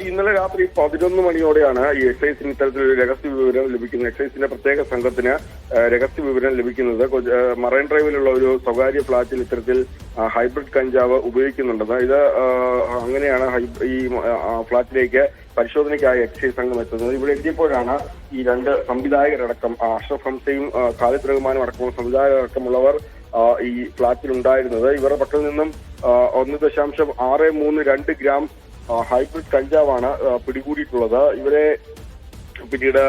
ഇന്നലെ രാത്രി 11 മണിയോടെയാണ് ഈ എക്സൈസിന് ഇത്തരത്തിലൊരു രഹസ്യ വിവരം ലഭിക്കുന്നത്. എക്സൈസിന്റെ പ്രത്യേക സംഘത്തിന് രഹസ്യ വിവരം ലഭിക്കുന്നത് മറൈൻ ഡ്രൈവിലുള്ള ഒരു സ്വകാര്യ ഫ്ളാറ്റിൽ ഇത്തരത്തിൽ ഹൈബ്രിഡ് കഞ്ചാവ് ഉപയോഗിക്കുന്നുണ്ടെന്ന്. ഇത് അങ്ങനെയാണ് ഈ ഫ്ളാറ്റിലേക്ക് പരിശോധനയ്ക്കായി എക്സൈസ് സംഘം എത്തുന്നത്. ഇവിടെ എത്തിയപ്പോഴാണ് ഈ രണ്ട് സംവിധായകരടക്കം അഷ്റഫ് ഹംസയും ഖാലിദ് റഹ്മാനും അടക്കമുള്ള സംവിധായകരടക്കമുള്ളവർ ഈ ഫ്ളാറ്റിൽ ഉണ്ടായിരുന്നത്. ഇവരുടെ പക്കൽ നിന്നും 1.632 ഗ്രാം ഹൈബ്രിഡ് കഞ്ചാവാണ് പിടികൂടിയിട്ടുള്ളത്. ഇവരെ പിന്നീട്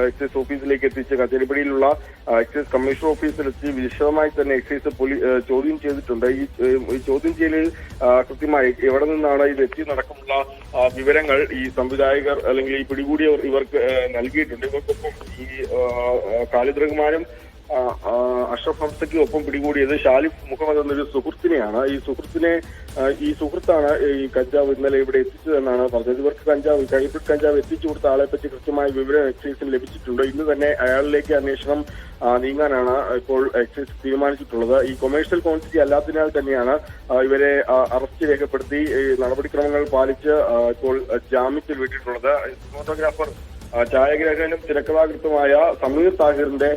എക്സൈസ് ഓഫീസിലേക്ക് എത്തിച്ച് കച്ചേരിപ്പടിയിലുള്ള എക്സൈസ് കമ്മീഷണർ ഓഫീസിലെത്തി വിശദമായി തന്നെ എക്സൈസ് ചോദ്യം ചെയ്തിട്ടുണ്ട്. ഈ ചോദ്യം ചെയ്യലിൽ കൃത്യമായി എവിടെ നിന്നാണ് ഇത് എത്തിയതടക്കമുള്ള വിവരങ്ങൾ ഈ സംവിധായകർ അല്ലെങ്കിൽ ഈ പിടികൂടിയവർ ഇവർക്ക് നൽകിയിട്ടുണ്ട്. ഇവർക്കൊപ്പം ഈ ഖാലിദ് റഹ്മാനും അഷ്റഫ് ഹംസയ്ക്കും ഒപ്പം പിടികൂടിയത് ഷാലിഫ് മുഹമ്മദ് എന്നൊരു സുഹൃത്തിനെയാണ്. ഈ സുഹൃത്താണ് ഈ കഞ്ചാവ് ഇന്നലെ ഇവിടെ എത്തിച്ചതെന്നാണ് പറഞ്ഞത്. ഇവർക്ക് ഹൈബ്രിഡ് കഞ്ചാവ് എത്തിച്ചു കൊടുത്ത ആളെ പറ്റി കൃത്യമായ വിവരം എക്സൈസിന് ലഭിച്ചിട്ടുണ്ട്. ഇന്ന് തന്നെ അയാളിലേക്ക് അന്വേഷണം നീങ്ങാനാണ് ഇപ്പോൾ എക്സൈസ് തീരുമാനിച്ചിട്ടുള്ളത്. ഈ കൊമേഴ്ഷ്യൽ ക്വാണ്ടിറ്റി അല്ലാത്തതിനാൽ തന്നെയാണ് ഇവരെ അറസ്റ്റ് രേഖപ്പെടുത്തി നടപടിക്രമങ്ങൾ പാലിച്ച് ഇപ്പോൾ ജാമ്യത്തിൽ വിട്ടിട്ടുള്ളത്. ഫോട്ടോഗ്രാഫർ ഛായാഗ്രാഹകനും തിരക്കഥാകൃത്തുമായ സമീർ താഹിറിന്റെ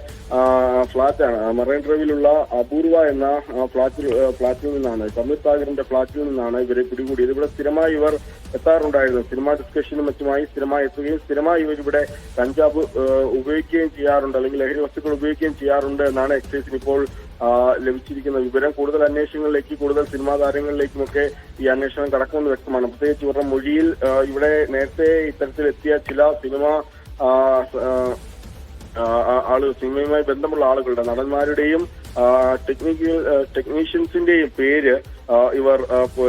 ഫ്ളാറ്റാണ്. മറൈൻ ഡ്രൈവിലുള്ള അപൂർവ എന്ന ഫ്ളാറ്റിൽ നിന്നാണ് സമീർ താഹിറിന്റെ ഫ്ളാറ്റിൽ നിന്നാണ് ഇവരെ പിടികൂടിയത്. ഇവിടെ സ്ഥിരമായി ഇവർ എത്താറുണ്ടായിരുന്നു. സിനിമാ ഡിസ്കഷനും മറ്റുമായി സ്ഥിരമായി എത്തുകയും സ്ഥിരമായി ഇവരിവിടെ കഞ്ചാവ് ഉപയോഗിക്കുകയും ചെയ്യാറുണ്ട്, അല്ലെങ്കിൽ ലഹരി വസ്തുക്കൾ ഉപയോഗിക്കുകയും ചെയ്യാറുണ്ട് എന്നാണ് എക്സൈസിന് ഇപ്പോൾ ലഭിച്ചിരിക്കുന്ന വിവരം. കൂടുതൽ അന്വേഷണങ്ങളിലേക്ക്, കൂടുതൽ സിനിമാ താരങ്ങളിലേക്കുമൊക്കെ ഈ അന്വേഷണം കടക്കുമെന്ന് വ്യക്തമാണ്. പ്രത്യേകിച്ച് ഇവരുടെ മൊഴിയിൽ ഇവിടെ നേരത്തെ ഇത്തരത്തിലെത്തിയ ചില സിനിമയുമായി ബന്ധമുള്ള ആളുകളുടെ, നടന്മാരുടെയും ടെക്നീഷ്യൻസിന്റെയും പേര് ഇവർ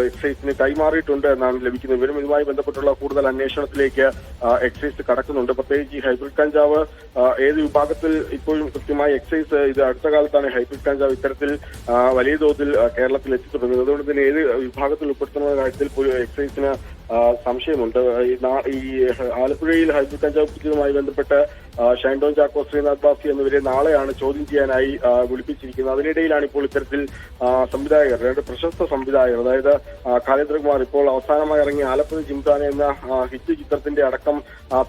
എക്സൈസിന് കൈമാറിയിട്ടുണ്ട് എന്നാണ് ലഭിക്കുന്ന വിവരം. ഇതുമായി ബന്ധപ്പെട്ടുള്ള കൂടുതൽ അന്വേഷണത്തിലേക്ക് എക്സൈസ് കടക്കുന്നുണ്ട്. പ്രത്യേകിച്ച് ഈ ഹൈബ്രിഡ് കഞ്ചാവ് ഏത് വിഭാഗത്തിൽ ഇപ്പോഴും കൃത്യമായി എക്സൈസ് ഇത് അടുത്ത കാലത്താണ് ഹൈബ്രിഡ് കഞ്ചാവ് ഇത്തരത്തിൽ വലിയ തോതിൽ കേരളത്തിൽ എത്തിത്തുടങ്ങുന്നത്. അതുകൊണ്ട് തന്നെ ഏത് വിഭാഗത്തിൽ ഉൾപ്പെടുത്തുന്ന കാര്യത്തിൽ എക്സൈസിന് സംശയമുണ്ട്. ഈ ആലപ്പുഴയിൽ ഹൈബ്രിഡ് കഞ്ചാവ് പിടിച്ചതുമായി ബന്ധപ്പെട്ട് ഷൈൻഡോൺ ചാക്കോ, ശ്രീനാഥ് ബാസി എന്നിവരെ നാളെയാണ് ചോദ്യം ചെയ്യാനായി വിളിപ്പിച്ചിരിക്കുന്നത്. അതിനിടയിലാണ് ഇപ്പോൾ ഇത്തരത്തിൽ സംവിധായകർ, രണ്ട് പ്രശസ്ത സംവിധായകർ, അതായത് ഖാലിദ് റഹ്മാൻ ഇപ്പോൾ അവസാനമായി ഇറങ്ങിയ ആലപ്പുഴ ജിംഖാന എന്ന ഹിറ്റ് ചിത്രത്തിന്റെ അടക്കം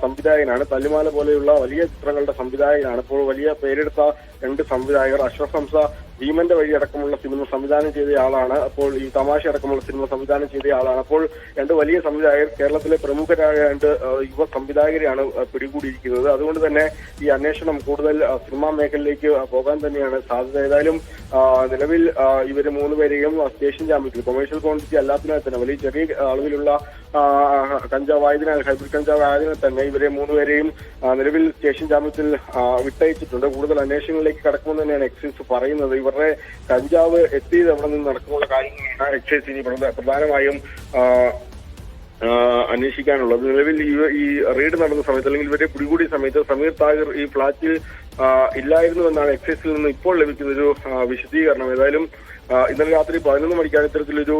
തമ്പുരായനാണ്, തല്ലുമാല പോലെയുള്ള വലിയ ചിത്രങ്ങളുടെ സംവിധായകനാണ്. ഇപ്പോൾ വലിയ പേരെടുത്ത രണ്ട് സംവിധായകർ, അഷ്റഫ് ഹംസ ഭീമന്റെ വഴി അടക്കമുള്ള സിനിമ സംവിധാനം ചെയ്ത ആളാണ്. അപ്പോൾ ഈ തമാശ അടക്കമുള്ള സിനിമ സംവിധാനം ചെയ്ത ആളാണ്. അപ്പോൾ രണ്ട് വലിയ സംവിധായകർ, കേരളത്തിലെ പ്രമുഖരായ രണ്ട് യുവ സംവിധായകരെയാണ് പിടികൂടിയിരിക്കുന്നത്. അതുകൊണ്ട് തന്നെ ഈ അന്വേഷണം കൂടുതൽ സിനിമാ മേഖലയിലേക്ക് പോകാൻ തന്നെയാണ് സാധ്യത. ഏതായാലും നിലവിൽ ഇവര് മൂന്നുപേരെയും സ്റ്റേഷൻ ജാമ്യത്തിൽ, കൊമേഴ്ഷ്യൽ ക്വാണ്ടിറ്റി അല്ലാത്തതിനാൽ തന്നെ വലിയ ചെറിയ അളവിലുള്ള കഞ്ചാവായതിനാൽ, ഹൈബ്രിഡ് കഞ്ചാവ് ആയതിനാൽ തന്നെ ഇവരെ മൂന്നുപേരെയും നിലവിൽ സ്റ്റേഷൻ ജാമ്യത്തിൽ വിട്ടയച്ചിട്ടുണ്ട്. കൂടുതൽ അന്വേഷണങ്ങളിലേക്ക് കടക്കുമെന്ന് തന്നെയാണ് എക്സൈസ് പറയുന്നത്. ഇവരുടെ കഞ്ചാവ് എത്തിയത് എവിടെ നിന്ന് നടക്കുമുള്ള കാര്യങ്ങളാണ് എക്സൈസ് ഇനി പ്രധാനമായും അന്വേഷിക്കാനുള്ളത്. നിലവിൽ ഈ റെയ്ഡ് നടന്ന സമയത്ത്, അല്ലെങ്കിൽ ഇവരെ പിടികൂടിയ സമയത്ത് സമീർ താഹിർ ഈ ഫ്ളാറ്റിൽ ഇല്ലായിരുന്നു എന്നാണ് എക്സൈസിൽ നിന്ന് ഇപ്പോൾ ലഭിക്കുന്ന ഒരു വിശദീകരണം. ഏതായാലും ഇന്നലെ രാത്രി 11 മണിക്കാണ് ഇത്തരത്തിലൊരു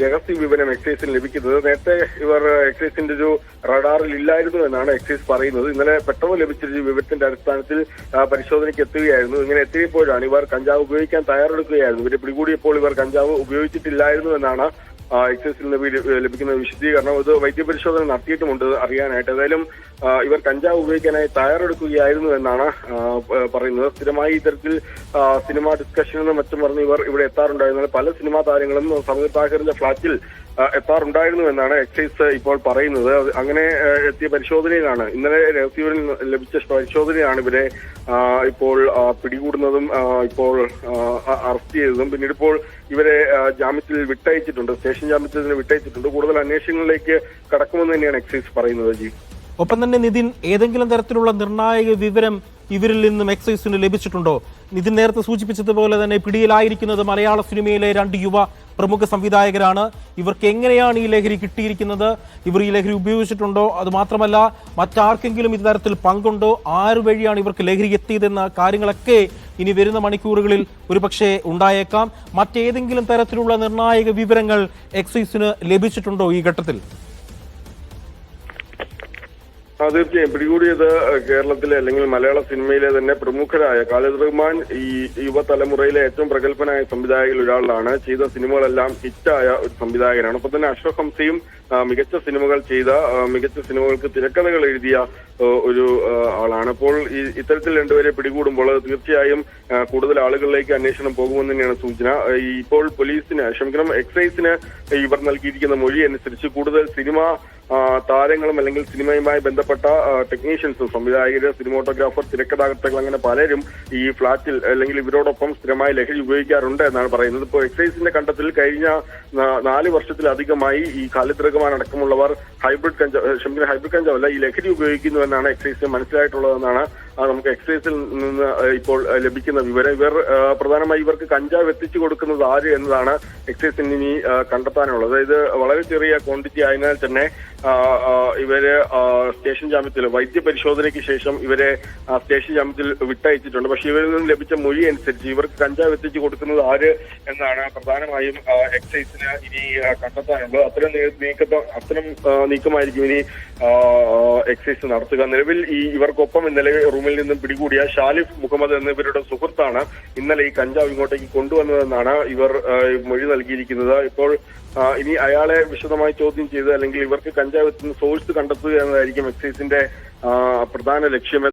രഹസ്യ വിവരം എക്സൈസിന് ലഭിക്കുന്നത്. നേരത്തെ ഇവർ എക്സൈസിന്റെ ഒരു റഡാറിൽ ഇല്ലായിരുന്നു എന്നാണ് എക്സൈസ് പറയുന്നത്. ഇന്നലെ പെട്ടെന്ന് ലഭിച്ചൊരു വിവരത്തിന്റെ അടിസ്ഥാനത്തിൽ പരിശോധനയ്ക്ക് എത്തുകയായിരുന്നു. ഇങ്ങനെ എത്തിയപ്പോഴാണ് ഇവർ കഞ്ചാവ് ഉപയോഗിക്കാൻ തയ്യാറെടുക്കുകയായിരുന്നു. ഇവരെ പിടികൂടിയപ്പോൾ ഇവർ കഞ്ചാവ് ഉപയോഗിച്ചിട്ടില്ലായിരുന്നു എന്നാണ് എക്സൈസിൽ നിന്ന് ലഭിക്കുന്ന വിശദീകരണം. ഇത് വൈദ്യപരിശോധന നടത്തിയിട്ടുമുണ്ട് അറിയാനായിട്ട്. ഏതായാലും ഇവർ കഞ്ചാവ് ഉപയോഗിക്കാനായി തയ്യാറെടുക്കുകയായിരുന്നു എന്നാണ് പറയുന്നത്. സ്ഥിരമായി ഇത്തരത്തിൽ സിനിമാ ഡിസ്കഷനെന്നും മറ്റും പറഞ്ഞ് ഇവർ ഇവിടെ എത്താറുണ്ടായിരുന്നു. പല സിനിമാ താരങ്ങളും സമീർ താഹിറിന്റെ ഫ്ളാറ്റിൽ എത്താറുണ്ടായിരുന്നു എന്നാണ് എക്സൈസ് ഇപ്പോൾ പറയുന്നത്. അങ്ങനെ എത്തിയ പരിശോധനയിലാണ്, ഇന്നലെ രഹസ്യവിവരം ലഭിച്ച പരിശോധനയാണ് ഇവരെ ഇപ്പോൾ പിടികൂടുന്നതും ഇപ്പോൾ അറസ്റ്റ് ചെയ്തതും. പിന്നീട് ഇപ്പോൾ ഇവരെ ജാമ്യത്തിൽ വിട്ടയച്ചിട്ടുണ്ട്, സ്റ്റേഷൻ ജാമ്യത്തിൽ വിട്ടയച്ചിട്ടുണ്ട്. കൂടുതൽ അന്വേഷണങ്ങളിലേക്ക് കടക്കുമെന്ന് തന്നെയാണ് എക്സൈസ് പറയുന്നത്. ഒപ്പം തന്നെ നിതിൻ, ഏതെങ്കിലും തരത്തിലുള്ള നിർണായക വിവരം ഇവരിൽ നിന്നും എക്സൈസിന് ലഭിച്ചിട്ടുണ്ടോ? നിതിൻ നേരത്തെ സൂചിപ്പിച്ചതുപോലെ തന്നെ പിടിയിലായിരിക്കുന്നത് മലയാള സിനിമയിലെ രണ്ട് യുവ പ്രമുഖ സംവിധായകരാണ്. ഇവർക്ക് എങ്ങനെയാണ് ഈ ലഹരി കിട്ടിയിരിക്കുന്നത്? ഇവർ ഈ ലഹരി ഉപയോഗിച്ചിട്ടുണ്ടോ? അതുമാത്രമല്ല, മറ്റാർക്കെങ്കിലും ഇത്തരത്തിൽ പങ്കുണ്ടോ? ആരു വഴിയാണ് ഇവർക്ക് ലഹരി എത്തിയതെന്ന കാര്യങ്ങളൊക്കെ ഇനി വരുന്ന മണിക്കൂറുകളിൽ ഒരുപക്ഷെ ഉണ്ടായേക്കാം. മറ്റേതെങ്കിലും തരത്തിലുള്ള നിർണായക വിവരങ്ങൾ എക്സൈസിന് ലഭിച്ചിട്ടുണ്ടോ ഈ ഘട്ടത്തിൽ? തീർച്ചയായും പിടികൂടിയത് കേരളത്തിലെ അല്ലെങ്കിൽ മലയാള സിനിമയിലെ തന്നെ പ്രമുഖരായ ഖാലിദ് റഹ്മാൻ ഈ യുവതലമുറയിലെ ഏറ്റവും പ്രഗത്ഭനായ സംവിധായകരിൽ ഒരാളാണ്. ചെയ്ത സിനിമകളെല്ലാം ഹിറ്റായ ഒരു സംവിധായകനാണ്. ഒപ്പം തന്നെ അഷ്റഫ് ഹംസയും മികച്ച സിനിമകൾ ചെയ്ത മികച്ച സിനിമകൾക്ക് തിരക്കഥകൾ എഴുതിയ ഒരു ആളാണ്. അപ്പോൾ ഇത്തരത്തിൽ രണ്ടുപേരെ പിടികൂടുമ്പോൾ തീർച്ചയായും കൂടുതൽ ആളുകളിലേക്ക് അന്വേഷണം പോകുമെന്ന് തന്നെയാണ് സൂചന. ഇപ്പോൾ എക്സൈസിന് ഇവർ നൽകിയിരിക്കുന്ന മൊഴി അനുസരിച്ച് കൂടുതൽ സിനിമ താരങ്ങളും അല്ലെങ്കിൽ സിനിമയുമായി ബന്ധപ്പെട്ട ടെക്നീഷ്യൻസും സംവിധായകര്, സിനിമോട്ടോഗ്രാഫർ, തിരക്കഥാകൃത്തുക്കൾ അങ്ങനെ പലരും ഈ ഫ്ളാറ്റിൽ അല്ലെങ്കിൽ ഇവരോടൊപ്പം സ്ഥിരമായി ലഹരി ഉപയോഗിക്കാറുണ്ട് എന്നാണ് പറയുന്നത്. ഇപ്പോൾ എക്സൈസിന്റെ കണ്ടെത്തൽ കഴിഞ്ഞ 4 വർഷത്തിലധികമായി ഈ ഖാലിദ് റഹ്മാൻ അടക്കമുള്ളവർ ഹൈബ്രിഡ് കഞ്ചാവല്ല ഈ ലഹരി ഉപയോഗിക്കുന്നു എന്നാണ് എക്സൈസിന് മനസ്സിലായിട്ടുള്ളതെന്നാണ് നമുക്ക് എക്സൈസിൽ നിന്ന് ഇപ്പോൾ ലഭിക്കുന്ന വിവരം. പ്രധാനമായി ഇവർക്ക് കഞ്ചാവ് എത്തിച്ചു കൊടുക്കുന്നത് ആര് എന്നതാണ് എക്സൈസിന് ഇനി കണ്ടെത്താനുള്ളത്. അതായത് വളരെ ചെറിയ ക്വാണ്ടിറ്റി ആയതിനാൽ തന്നെ ഇവര് സ്റ്റേഷൻ ജാമ്യത്തിൽ വൈദ്യപരിശോധനയ്ക്ക് ശേഷം ഇവരെ സ്റ്റേഷൻ ജാമ്യത്തിൽ വിട്ടയച്ചിട്ടുണ്ട്. പക്ഷെ ഇവരിൽ നിന്ന് ലഭിച്ച മൊഴി അനുസരിച്ച് ഇവർക്ക് കഞ്ചാവ് എത്തിച്ചു കൊടുക്കുന്നത് ആര് എന്നാണ് പ്രധാനമായും എക്സൈസിന് ഇനി കണ്ടെത്താനുള്ളത്. അത്തരം നീക്കമായിരിക്കും ഇനി എക്സൈസ് നടത്തുക. നിലവിൽ ഇവർക്കൊപ്പം ഇന്നലെ റൂമിൽ നിന്നും പിടികൂടിയ ഷാലിഫ് മുഹമ്മദ് എന്നിവരുടെ സുഹൃത്താണ് ഇന്നലെ ഈ കഞ്ചാവ് ഇങ്ങോട്ടേക്ക് കൊണ്ടുവന്നതെന്നാണ് ഇവർ മൊഴി നൽകിയിരിക്കുന്നത്. ഇപ്പോൾ ഇനി അയാളെ വിശദമായി ചോദ്യം ചെയ്ത് അല്ലെങ്കിൽ ഇവർക്ക് കഞ്ചാവ് സോഴ്സ് കണ്ടെത്തുക എന്നതായിരിക്കും എക്സൈസിന്റെ പ്രധാന ലക്ഷ്യം.